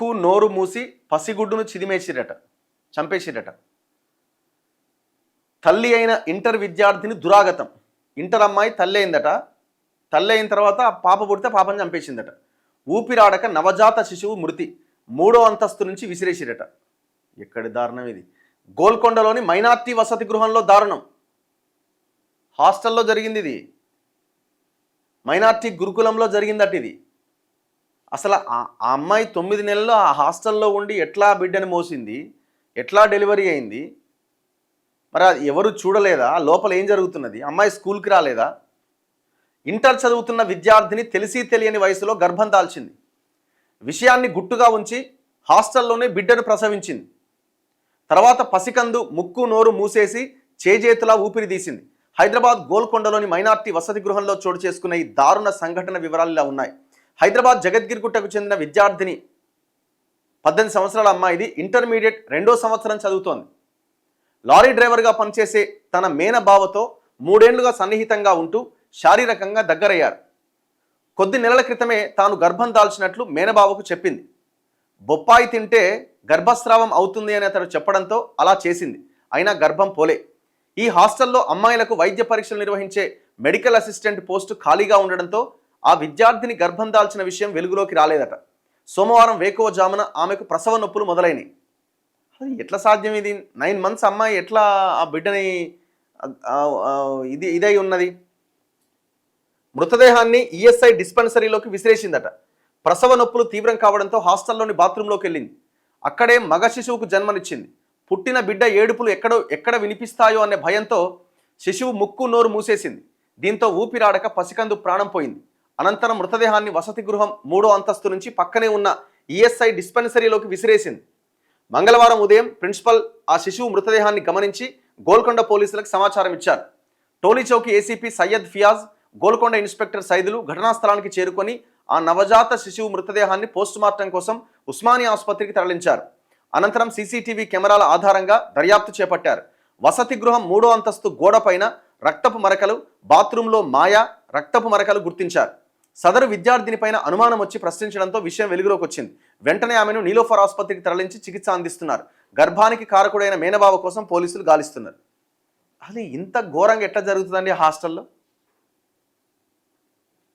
ముక్కు నోరు మూసి పసిగుడ్డును చిదిమేసిరట, చంపేసిరట. తల్లి అయిన ఇంటర్ విద్యార్థిని దురాగతం. ఇంటర్ అమ్మాయి తల్లి అయిందట. తల్లి అయిన తర్వాత పాప పుడితే పాపని చంపేసిందట. ఊపిరాడక నవజాత శిశువు మృతి, 3వ అంతస్తు నుంచి విసిరేసిరట. ఎక్కడి దారుణం ఇది! గోల్కొండలోని మైనార్టీ వసతి గృహంలో దారుణం. హాస్టల్లో జరిగింది ఇది. మైనార్టీ గురుకులంలో జరిగిందట ఇది. అసలు ఆ అమ్మాయి 9 నెలలు ఆ హాస్టల్లో ఉండి ఎట్లా బిడ్డని మోసింది, ఎట్లా డెలివరీ అయింది? మరి అది ఎవరు చూడలేదా? లోపల ఏం జరుగుతున్నది? అమ్మాయి స్కూల్కి రాలేదా? ఇంటర్ చదువుతున్న విద్యార్థిని తెలిసి తెలియని వయసులో గర్భం దాల్చింది. విషయాన్ని గుట్టుగా ఉంచి హాస్టల్లోనే బిడ్డను ప్రసవించింది. తర్వాత పసికందు ముక్కు నోరు మూసేసి చేజేతులా ఊపిరి తీసింది. హైదరాబాద్ గోల్కొండలోని మైనార్టీ వసతి గృహంలో చోటు చేసుకున్న ఈ దారుణ సంఘటన వివరాలు ఇలా ఉన్నాయి. హైదరాబాద్ జగద్గిరిగుట్టకు చెందిన విద్యార్థిని 18 సంవత్సరాల అమ్మాయిది. ఇంటర్మీడియట్ 2వ సంవత్సరం చదువుతోంది. లారీ డ్రైవర్గా పనిచేసే తన మేనబావతో 3 ఏళ్లుగా సన్నిహితంగా ఉంటూ శారీరకంగా దగ్గరయ్యారు. కొద్ది నెలల క్రితమే తాను గర్భం దాల్చినట్లు మేనబావకు చెప్పింది. బొప్పాయి తింటే గర్భస్రావం అవుతుంది అని అతడు చెప్పడంతో అలా చేసింది. అయినా గర్భం పోలే. ఈ హాస్టల్లో అమ్మాయిలకు వైద్య పరీక్షలు నిర్వహించే మెడికల్ అసిస్టెంట్ పోస్టు ఖాళీగా ఉండడంతో ఆ విద్యార్థిని గర్భం దాల్చిన విషయం వెలుగులోకి రాలేదట. సోమవారం వేకువజామున ఆమెకు ప్రసవ నొప్పులు మొదలైనవి. అది ఎట్లా సాధ్యం? ఇది 9 months అమ్మాయి ఎట్లా ఆ బిడ్డని ఇదై ఉన్నది? మృతదేహాన్ని ఈఎస్ఐ డిస్పెన్సరీలోకి విసిరేసిందట. ప్రసవ నొప్పులు తీవ్రం కావడంతో హాస్టల్లోని బాత్రూంలోకి వెళ్ళింది. అక్కడే మగ శిశువుకు జన్మనిచ్చింది. పుట్టిన బిడ్డ ఏడుపులు ఎక్కడ వినిపిస్తాయో అనే భయంతో శిశువు ముక్కు నోరు మూసేసింది. దీంతో ఊపిరాడక పసికందు ప్రాణం పోయింది. అనంతరం మృతదేహాన్ని వసతి గృహం 3వ అంతస్తు నుంచి పక్కనే ఉన్న ఈఎస్ఐ డిస్పెన్సరీలోకి విసిరేసింది. మంగళవారం ఉదయం ప్రిన్సిపల్ ఆ శిశువు మృతదేహాన్ని గమనించి గోల్కొండ పోలీసులకు సమాచారం ఇచ్చారు. టోలీచౌకి ఏసీపీ సయ్యద్ ఫియాజ్, గోల్కొండ ఇన్స్పెక్టర్ సైదులు ఘటనా స్థలానికి చేరుకొని ఆ నవజాత శిశువు మృతదేహాన్ని పోస్టుమార్టం కోసం ఉస్మానియా ఆసుపత్రికి తరలించారు. అనంతరం సీసీటీవీ కెమెరాల ఆధారంగా దర్యాప్తు చేపట్టారు. వసతి గృహం 3వ అంతస్తు గోడపైన రక్తపు మరకలు, బాత్రూంలో రక్తపు మరకలు గుర్తించారు. సదరు విద్యార్థినిపైన అనుమానం వచ్చి ప్రశ్నించడంతో విషయం వెలుగులోకి వచ్చింది. వెంటనే ఆమెను నీలోఫర్ ఆసుపత్రికి తరలించి చికిత్స అందిస్తున్నారు. గర్భానికి కారకుడైన మేనబావ కోసం పోలీసులు గాలిస్తున్నారు. అది ఇంత ఘోరంగా ఎట్లా జరుగుతుందండి హాస్టల్లో?